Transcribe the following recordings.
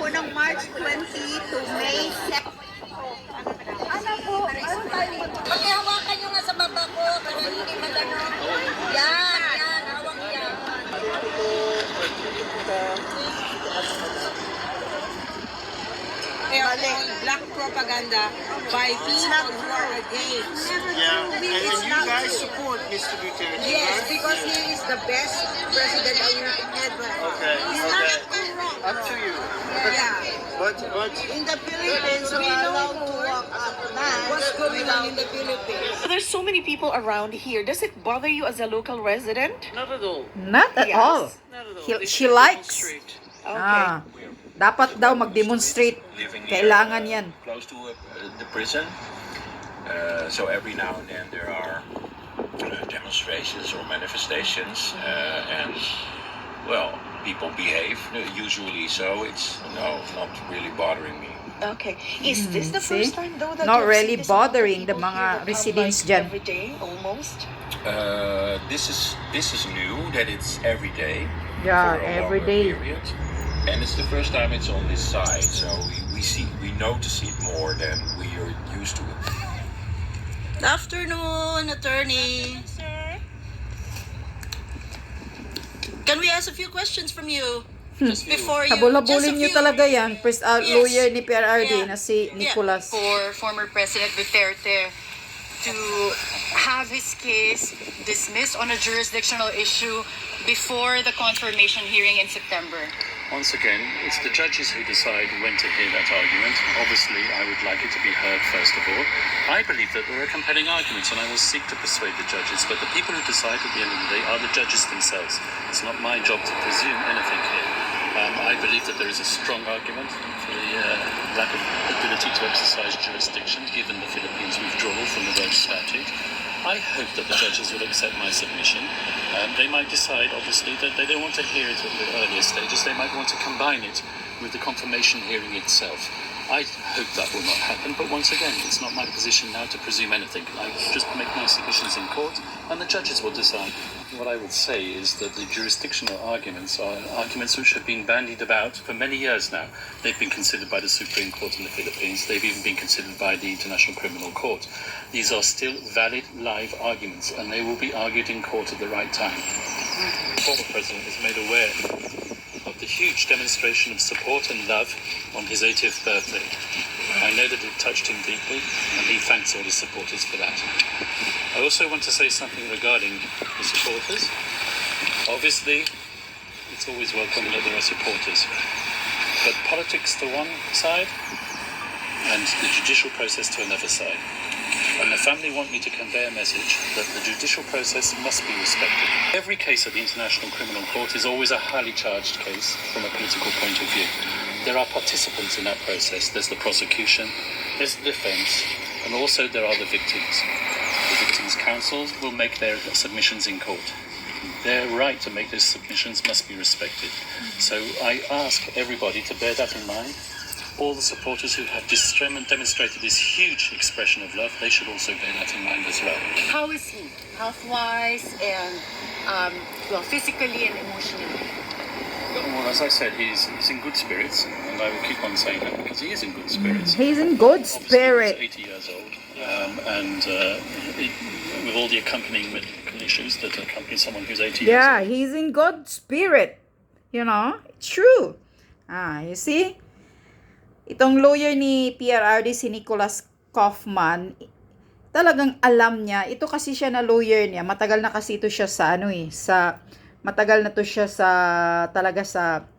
po ng March 20 to May 7. Ano po? Ano tayo? Pakihawakan nyo nga sa baba ko para hindi magano. Yan, hawak yan. Black propaganda by people who are against. Yeah, and you guys support Mr. Duterte, Yes, right? because he is the best president I will ever. Okay, okay. Up to you. Yeah. But In the Philippines, we are allowed to walk at night. What's going on in the Philippines? There's so many people around here. Does it bother you as a local resident? not at all. Not at Yes. all. Not at all. He- They she should likes. demonstrate. Okay. Dapat daw mag-demonstrate. Living Kailangan here, yan. close to the prison. So every now and then there are demonstrations or manifestations, and well, people behave usually. So it's not really bothering me. Okay. Is this the see? first time though that Not you've really seen this amount of bothering the people mga here come, residents like, dyan. every day almost? This is new that it's every day. Yeah, for a every longer day. period. And it's the first time it's on this side, so we notice it more than we are used to it. Good afternoon, attorney. Can we ask a few questions from you? Just before you... Habol-habulin just a niyo few. talaga yan. First Yes. lawyer ni PRRD Yeah. na si Nicolas. For former President Duterte to have his case dismissed on a jurisdictional issue before the confirmation hearing in September. Once again, it's the judges who decide when to hear that argument. Obviously, I would like it to be heard first of all. I believe that there are compelling arguments, and I will seek to persuade the judges, but the people who decide at the end of the day are the judges themselves. It's not my job to presume anything here. I believe that there is a strong argument for the lack of ability to exercise jurisdiction given the Philippines' withdrawal from the Rome Statute. I hope that the judges will accept my submission. They might decide, obviously, that they don't want to hear it at the earlier stages. They might want to combine it with the confirmation hearing itself. I hope that will not happen, but once again, it's not my position now to presume anything. I just make my submissions in court, and the judges will decide. What I would say is that the jurisdictional arguments are arguments which have been bandied about for many years now. They've been considered by the Supreme Court in the Philippines. They've even been considered by the International Criminal Court. These are still valid, live arguments, and they will be argued in court at the right time. The former president is made aware of the huge demonstration of support and love on his 80th birthday. I know that it touched him deeply, and he thanks all his supporters for that. I also want to say something regarding the supporters. Obviously, it's always welcome that there are supporters, but politics to one side and the judicial process to another side. And the family want me to convey a message that the judicial process must be respected. Every case at the International Criminal Court is always a highly charged case from a political point of view. There are participants in that process. There's the prosecution, there's the defense, and also there are the victims. The victims' counsels will make their submissions in court. Their right to make those submissions must be respected. So I ask everybody to bear that in mind. All the supporters who have demonstrated this huge expression of love, they should also bear that in mind as well. How is he? Health-wise and physically and emotionally? Well, as I said, he's in good spirits, and I will keep on saying that because he is in good spirits. He's in good Obviously, spirit. he's 80 years old, with all the accompanying medical issues that accompany someone who's 80 years Yeah, old. he's in good spirit. You know, it's true. You see? Itong lawyer ni PRRD, si Nicolas Kaufman, talagang alam niya. Ito kasi siya na lawyer niya. Matagal na kasi ito siya sa matagal na to siya talaga sa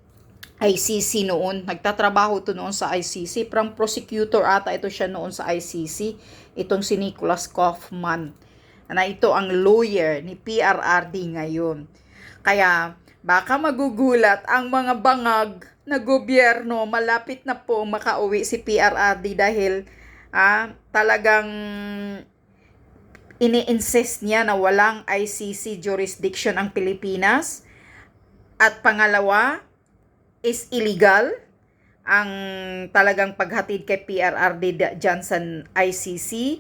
ICC noon. Nagtatrabaho to noon sa ICC. Parang prosecutor ata ito siya noon sa ICC. Itong si Nicolas Kaufman. Na ito ang lawyer ni PRRD ngayon. Kaya baka magugulat ang mga bangag na gobyerno, malapit na po makauwi si PRRD dahil talagang ini-insist niya na walang ICC jurisdiction ang Pilipinas. At pangalawa is illegal ang talagang paghatid kay PRRD dyan sa ICC.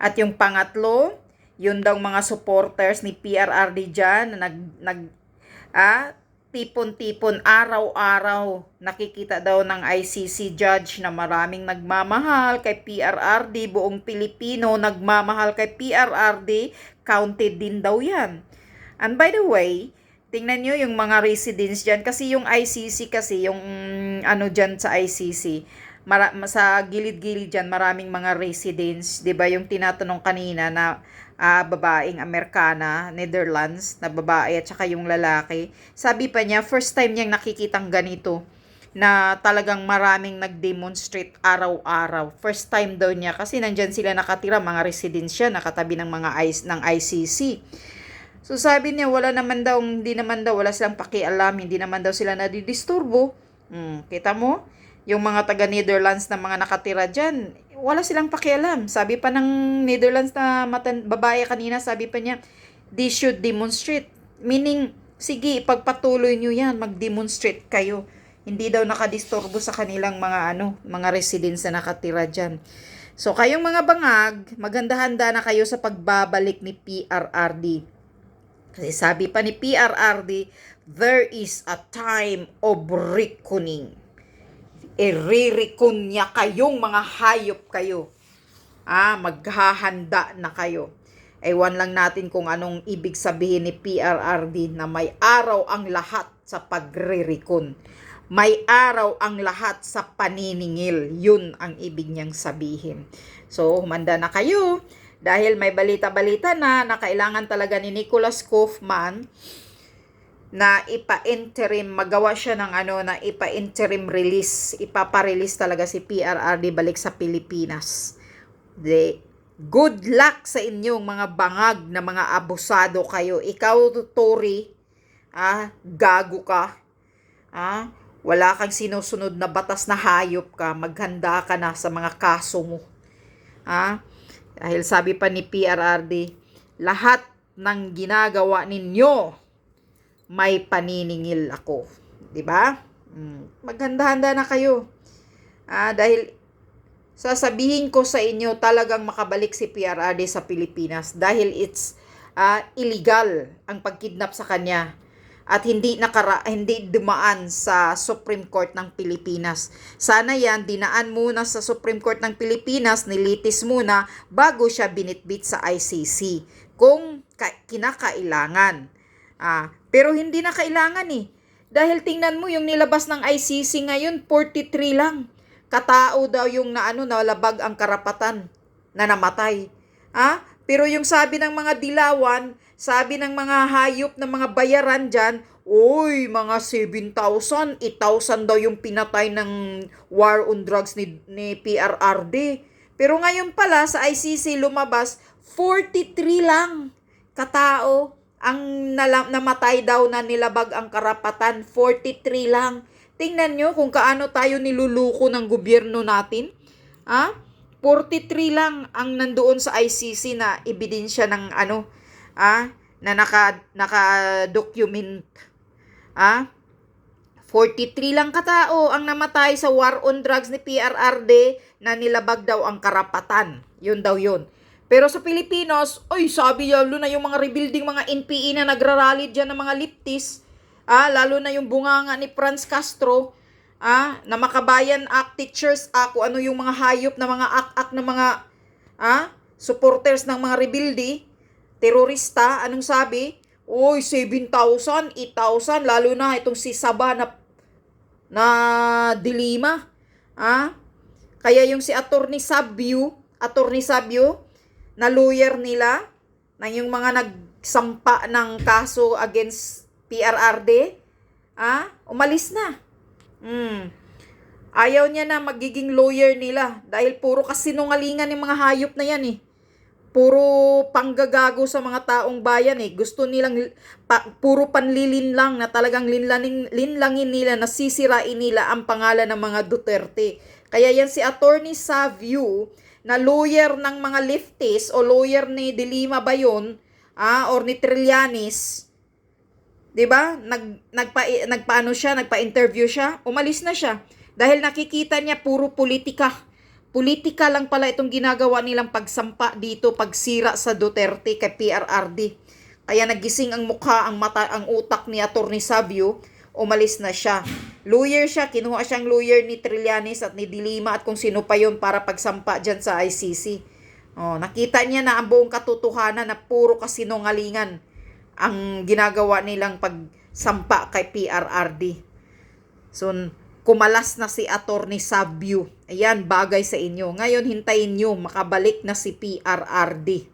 At yung pangatlo, yun daw mga supporters ni PRRD dyan na tipon-tipon, araw-araw. Nakikita daw ng ICC judge na maraming nagmamahal kay PRRD, buong Pilipino nagmamahal kay PRRD, counted din daw yan. And by the way, tingnan nyo yung mga residents dyan, kasi yung ICC kasi, yung ano dyan sa ICC, sa gilid-gilid dyan, maraming mga residents, 'di ba? Yung tinatanong kanina na babaeng Amerikana, Netherlands, na babae at saka yung lalaki. Sabi pa niya, first time niyang nakikitang ganito, na talagang maraming nag-demonstrate araw-araw. First time daw niya, kasi nandyan sila nakatira, mga residents siya, nakatabi ng mga ng ICC. So sabi niya, hindi naman daw, wala silang pakialam, hindi naman daw sila nadidisturbo. Kita mo? Yung mga taga Netherlands na mga nakatira dyan, wala silang pakialam. Sabi pa ng Netherlands na babae kanina, sabi pa niya, they should demonstrate. Meaning, sige, ipagpatuloy nyo yan, mag-demonstrate kayo. Hindi daw nakadisturbo sa kanilang mga residents na nakatira dyan. So, kayong mga bangag, maghanda-handa na kayo sa pagbabalik ni PRRD. Kasi sabi pa ni PRRD, there is a time of reckoning. Iririkon niya kayong mga hayop kayo. Maghahanda na kayo. Ewan lang natin kung anong ibig sabihin ni PRRD na may araw ang lahat sa pagririkon. May araw ang lahat sa paniningil. Yun ang ibig niyang sabihin. So, humanda na kayo. Dahil may balita-balita na kailangan talaga ni Nicholas Kaufman na ipa-interim, magawa siya ng na ipa-interim release, ipaparelease talaga si PRRD balik sa Pilipinas. Good luck sa inyong mga bangag na mga abusado kayo. Ikaw, Tory, gago ka. Wala kang sinusunod na batas na hayop ka. Maghanda ka na sa mga kaso mo. Dahil sabi pa ni PRRD, lahat ng ginagawa ninyo, may paniningil ako. 'Di ba? Maghanda-handa na kayo. Dahil sasabihin ko sa inyo, talagang makabalik si PRRD sa Pilipinas dahil it's illegal ang pagkidnap sa kanya at hindi dumaan sa Supreme Court ng Pilipinas. Sana yan dinaan muna sa Supreme Court ng Pilipinas, nilitis muna bago siya binitbit sa ICC kung kinakailangan. Pero hindi na kailangan Dahil tingnan mo yung nilabas ng ICC ngayon, 43 lang. Katao daw yung nalabag ang karapatan na namatay. Pero yung sabi ng mga dilawan, sabi ng mga hayop na mga bayaran dyan, mga 7,000, 8,000 daw yung pinatay ng war on drugs ni PRRD. Pero ngayon pala sa ICC lumabas, 43 lang katao ang namatay daw na nilabag ang karapatan. 43 lang. Tingnan nyo kung kaano tayo niluluko ng gobyerno natin. 43 lang ang nandoon sa ICC na ebidensya ng na naka-document. 43 lang katao ang namatay sa war on drugs ni PRRD na nilabag daw ang karapatan. Yun daw yun. Pero sa Pilipinas, sabi lalo na yung mga rebuilding mga NPE na nagrarally dyan ng mga leftist, lalo na yung bunganga ni Franz Castro, na Makabayan Act teachers, kung ano yung mga hayop na mga ak-ak na mga supporters ng mga rebuilding, terorista, anong sabi? 7,000, 8,000, lalo na itong si Saba na Dilima. Kaya yung si Attorney Sabio, na lawyer nila, na yung mga nagsampa ng kaso against PRRD, umalis na. Ayaw niya na magiging lawyer nila dahil puro kasinungalingan ng mga hayop na yan Puro panggagago sa mga taong bayan Gusto nilang puro panlilin lang na talagang linlangin nila, nasisirain nila ang pangalan ng mga Duterte. Kaya yan si Attorney Savio, na lawyer ng mga leftists o lawyer ni Dilima ba yun, or ni Trillanes, 'di ba? Nagpa-interview siya, umalis na siya dahil nakikita niya puro politika. Politika lang pala itong ginagawa nilang pagsampa dito, pagsira sa Duterte kay PRRD. Kaya nagising ang mukha, ang mata, ang utak ni Attorney Savio. umalis na siya. Lawyer siya, kinuha siyang lawyer ni Trillanes at ni Dilima at kung sino pa yun para pagsampa dyan sa ICC. Nakita niya na ang buong katotohanan na puro kasinungalingan ang ginagawa nilang pagsampa kay PRRD. So, kumalas na si Attorney Sabio. Ayan, bagay sa inyo. Ngayon, hintayin nyo makabalik na si PRRD.